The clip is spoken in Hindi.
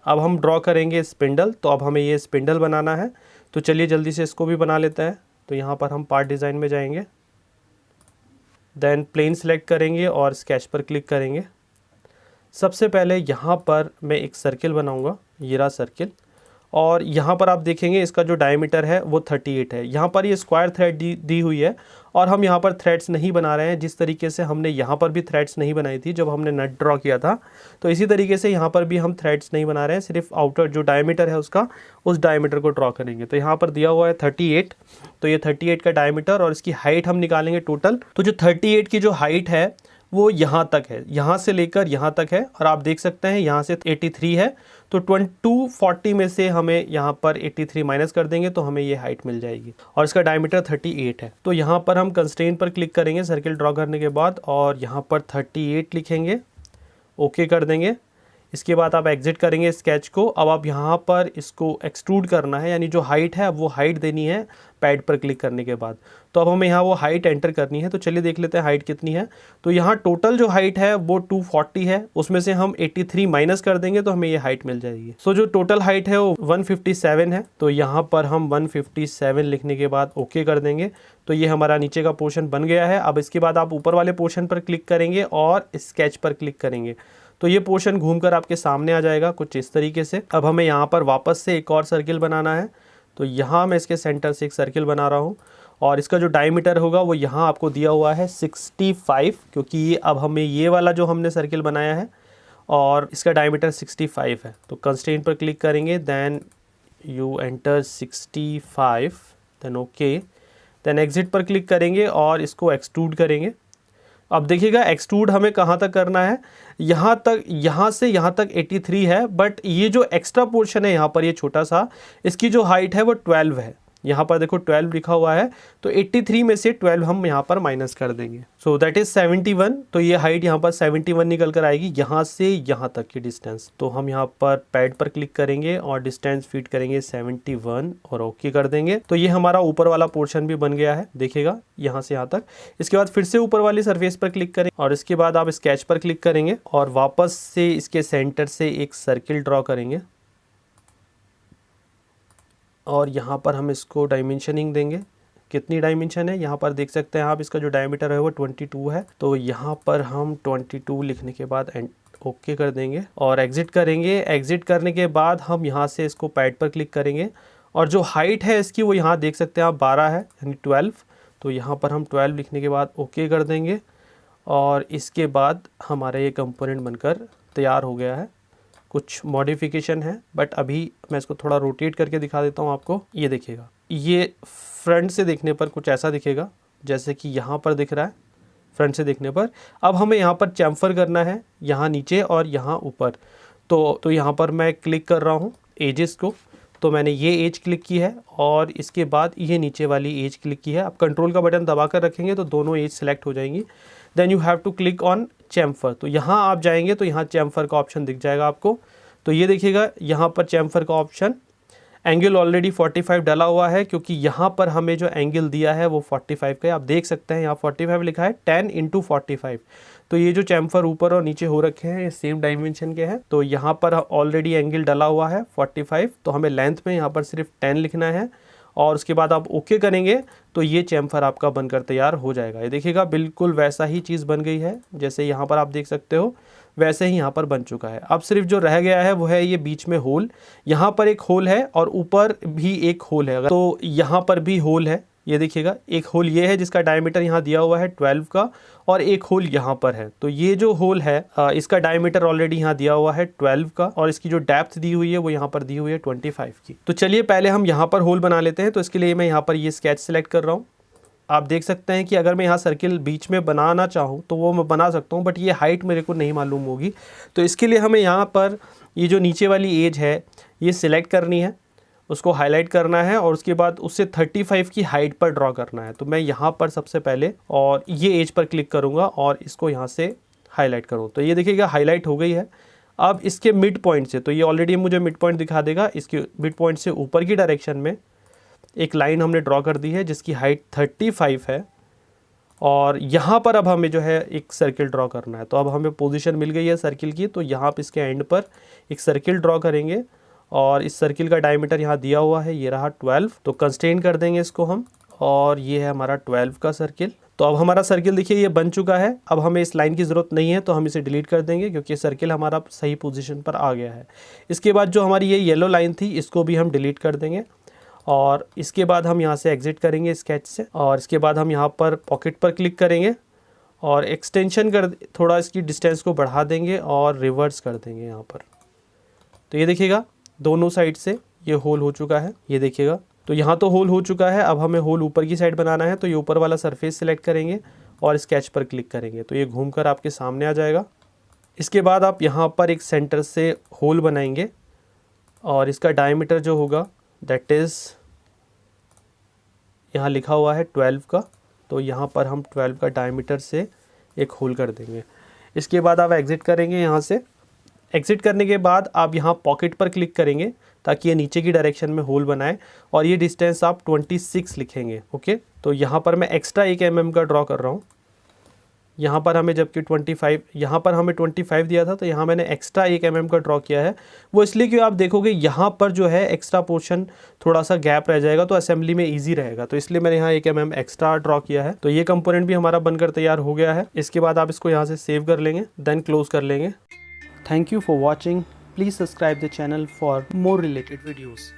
अब हम ड्रॉ करेंगे स्पिंडल, तो अब हमें ये स्पिंडल बनाना है। तो चलिए जल्दी से इसको भी बना लेते हैं। तो यहाँ पर हम पार्ट डिज़ाइन में जाएंगे, देन प्लेन सेलेक्ट करेंगे और स्केच पर क्लिक करेंगे। सबसे पहले यहाँ पर मैं एक सर्किल बनाऊँगा, ये रहा सर्किल। और यहाँ पर आप देखेंगे इसका जो डायमीटर है वो 38 है। यहाँ पर ये स्क्वायर थ्रेड दी हुई है और हम यहाँ पर थ्रेड्स नहीं बना रहे हैं, जिस तरीके से हमने यहाँ पर भी थ्रेड्स नहीं बनाई थी जब हमने नट ड्रॉ किया था। तो इसी तरीके से यहाँ पर भी हम थ्रेड्स नहीं बना रहे हैं, सिर्फ आउटर जो डायमीटर है उसका, उस डायमीटर को ड्रॉ करेंगे। तो यहाँ पर दिया हुआ है 38, तो ये 38 का डायमीटर और इसकी हाइट हम निकालेंगे टोटल। तो जो 38 की जो हाइट है वो यहाँ तक है, यहाँ से लेकर यहाँ तक है। और आप देख सकते हैं यहाँ से 83 है, तो 240 में से हमें यहाँ पर 83 माइनस कर देंगे तो हमें ये हाइट मिल जाएगी। और इसका डायमीटर 38 है। तो यहाँ पर हम कंस्ट्रेंट पर क्लिक करेंगे सर्किल ड्रॉ करने के बाद और यहाँ पर 38 लिखेंगे, ओके कर देंगे। इसके बाद आप एग्जिट करेंगे स्केच को। अब आप यहाँ पर इसको एक्सट्रूड करना है, यानी जो हाइट है वो हाइट देनी है पैड पर क्लिक करने के बाद। तो अब हमें यहाँ वो हाइट एंटर करनी है। तो चलिए देख लेते हैं हाइट कितनी है। तो यहाँ टोटल जो हाइट है वो 240 है, उसमें से हम 83 माइनस कर देंगे तो हमें ये हाइट मिल जाएगी। सो जो टोटल हाइट है वो 157 है। तो यहाँ पर हम 157 लिखने के बाद ओके कर देंगे। तो ये हमारा नीचे का पोर्शन बन गया है। अब इसके बाद आप ऊपर वाले पोर्शन पर क्लिक करेंगे और स्केच पर क्लिक करेंगे तो ये पोर्शन घूमकर आपके सामने आ जाएगा कुछ इस तरीके से। अब हमें यहाँ पर वापस से एक और सर्किल बनाना है। तो यहाँ मैं इसके सेंटर से एक सर्किल बना रहा हूँ और इसका जो डायमीटर होगा वो यहाँ आपको दिया हुआ है 65, क्योंकि ये अब हमें ये वाला जो हमने सर्किल बनाया है और इसका डायमीटर 65 है। तो कंस्ट्रेंट पर क्लिक करेंगे, then you enter 65, then okay, then exit पर क्लिक करेंगे और इसको एक्सट्रूड करेंगे। अब देखिएगा एक्सट्रूड हमें कहाँ तक करना है, यहाँ तक, यहाँ से यहाँ तक 83 है, बट ये जो एक्स्ट्रा पोर्शन है यहाँ पर ये छोटा सा, इसकी जो हाइट है वो 12 है। यहाँ पर देखो 12 लिखा हुआ है, तो 83 में से 12 हम यहाँ पर माइनस कर देंगे। So that is 71। तो ये हाइट यहाँ पर 71 निकल कर आएगी यहाँ से यहाँ तक की डिस्टेंस। तो हम यहाँ पर पैड पर क्लिक करेंगे और डिस्टेंस फीड करेंगे 71 और ओके कर देंगे। तो ये हमारा ऊपर वाला पोर्शन भी बन गया है, देखिएगा यहाँ से यहाँ तक। इसके बाद फिर से ऊपर वाली सरफेस पर क्लिक करें और इसके बाद आप स्केच पर क्लिक करेंगे और वापस से इसके सेंटर से एक सर्किल ड्रॉ करेंगे और यहाँ पर हम इसको डायमेंशनिंग देंगे। कितनी डायमेंशन है यहाँ पर देख सकते हैं आप, इसका जो डायमीटर है वो 22 है। तो यहाँ पर हम 22 लिखने के बाद ओके कर देंगे और एग्जिट करेंगे। एग्जिट करने के बाद हम यहाँ से इसको पैड पर क्लिक करेंगे और जो हाइट है इसकी वो यहाँ देख सकते हैं आप 12 है, यानी 12। तो यहाँ पर हम 12 लिखने के बाद ओके कर देंगे और इसके बाद हमारा ये कंपोनेंट बनकर तैयार हो गया है। कुछ मॉडिफिकेशन है बट अभी मैं इसको थोड़ा रोटेट करके दिखा देता हूँ आपको। ये देखिएगा, ये फ्रंट से देखने पर कुछ ऐसा दिखेगा जैसे कि यहाँ पर दिख रहा है फ्रंट से देखने पर। अब हमें यहाँ पर चैम्फर करना है, यहाँ नीचे और यहाँ ऊपर। तो यहाँ पर मैं क्लिक कर रहा हूँ एजेस को। तो मैंने ये एज क्लिक की है और इसके बाद ये नीचे वाली एज क्लिक की है। आप कंट्रोल का बटन दबा कर रखेंगे तो दोनों एज सेलेक्ट हो जाएंगी। Then you have to click on chamfer. तो यहाँ आप जाएंगे तो यहाँ चैम्फर का ऑप्शन दिख जाएगा आपको। तो ये देखिएगा यहाँ पर चैम्फर का ऑप्शन, एंगल ऑलरेडी 45 डाला हुआ है क्योंकि यहाँ पर हमें जो एंगल दिया है वो 45 का है। आप देख सकते हैं यहाँ 45 लिखा है, 10 × 45। तो ये जो चैम्फर ऊपर और नीचे हो रखे हैं ये सेम डायमेंशन के हैं। तो यहाँ पर ऑलरेडी एंगल डाला हुआ है 45, तो हमें लेंथ में यहाँ पर सिर्फ 10 लिखना है और उसके बाद आप ओके करेंगे तो ये चैम्फर आपका बनकर तैयार हो जाएगा। ये देखिएगा बिल्कुल वैसा ही चीज़ बन गई है जैसे यहाँ पर आप देख सकते हो, वैसे ही यहाँ पर बन चुका है। अब सिर्फ जो रह गया है वो है ये बीच में होल। यहाँ पर एक होल है और ऊपर भी एक होल है, तो यहाँ पर भी होल है। ये देखिएगा एक होल ये है जिसका डायमीटर यहाँ दिया हुआ है 12 का और एक होल यहाँ पर है। तो ये जो होल है इसका डायमीटर ऑलरेडी यहाँ दिया हुआ है 12 का और इसकी जो डेप्थ दी हुई है वो यहाँ पर दी हुई है 25 की। तो चलिए पहले हम यहाँ पर होल बना लेते हैं। तो इसके लिए मैं यहाँ पर ये स्केच सेलेक्ट कर रहा हूँ। आप देख सकते हैं कि अगर मैं यहाँ सर्किल बीच में बनाना चाहूँ तो वो मैं बना सकता हूँ, बट ये हाइट मेरे को नहीं मालूम होगी। तो इसके लिए हमें यहाँ पर ये जो नीचे वाली एज है ये सिलेक्ट करनी है, उसको हाईलाइट करना है और उसके बाद उससे 35 की हाइट पर ड्रॉ करना है। तो मैं यहाँ पर सबसे पहले और ये एज पर क्लिक करूँगा और इसको यहाँ से हाईलाइट करूँ। तो ये देखिएगा हाईलाइट हो गई है। अब इसके मिड पॉइंट से, तो ये ऑलरेडी मुझे मिड पॉइंट दिखा देगा, इसके मिड पॉइंट से ऊपर की डायरेक्शन में एक लाइन हमने ड्रॉ कर दी है जिसकी हाइट 35 है और यहाँ पर अब हमें जो है एक सर्किल ड्रॉ करना है। तो अब हमें पोजीशन मिल गई है सर्किल की, तो यहाँ पे इसके एंड पर एक सर्किल ड्रॉ करेंगे और इस सर्किल का डायमीटर यहाँ दिया हुआ है, ये रहा 12। तो कंस्ट्रेन कर देंगे इसको हम, और ये है हमारा 12 का सर्किल। तो अब हमारा सर्किल देखिए ये बन चुका है। अब हमें इस लाइन की ज़रूरत नहीं है तो हम इसे डिलीट कर देंगे क्योंकि सर्किल हमारा सही पोजीशन पर आ गया है। इसके बाद जो हमारी ये येलो लाइन थी इसको भी हम डिलीट कर देंगे, और इसके बाद हम यहाँ से एग्जिट करेंगे स्केच से, और इसके बाद हम यहाँ पर पॉकेट पर क्लिक करेंगे और एक्सटेंशन कर थोड़ा इसकी डिस्टेंस को बढ़ा देंगे और रिवर्स कर देंगे यहाँ पर। तो ये देखिएगा दोनों साइड से ये होल हो चुका है, ये देखिएगा। तो यहाँ तो होल हो चुका है, अब हमें होल ऊपर की साइड बनाना है। तो ये ऊपर वाला सरफेस सिलेक्ट करेंगे और स्केच पर क्लिक करेंगे तो ये घूमकर आपके सामने आ जाएगा। इसके बाद आप यहाँ पर एक सेंटर से होल बनाएंगे और इसका डायमीटर जो होगा दैट इज़ यहाँ लिखा हुआ है 12 का। तो यहाँ पर हम 12 का डायमीटर से एक होल कर देंगे। इसके बाद आप एग्ज़िट करेंगे यहाँ से। एग्ज़िट करने के बाद आप यहाँ पॉकेट पर क्लिक करेंगे ताकि ये नीचे की डायरेक्शन में होल बनाए, और ये डिस्टेंस आप 26 लिखेंगे। ओके, तो यहाँ पर मैं एक्स्ट्रा 1 mm का ड्रॉ कर रहा हूँ। यहाँ पर हमें जबकि 25, यहाँ पर हमें 25 दिया था, तो यहाँ मैंने एक्स्ट्रा 1 mm का ड्रॉ किया है। वो इसलिए कि आप देखोगे यहाँ पर जो है एक्स्ट्रा पोर्शन थोड़ा सा गैप रह जाएगा तो असेंबली में ईजी रहेगा, तो इसलिए मैंने यहाँ 1 mm एक्स्ट्रा ड्रॉ किया है। तो ये कंपोनेंट भी हमारा बनकर तैयार हो गया है। इसके बाद आप इसको यहाँ से सेव कर लेंगे, देन क्लोज कर लेंगे। Thank you for watching. Please subscribe the channel for more related videos.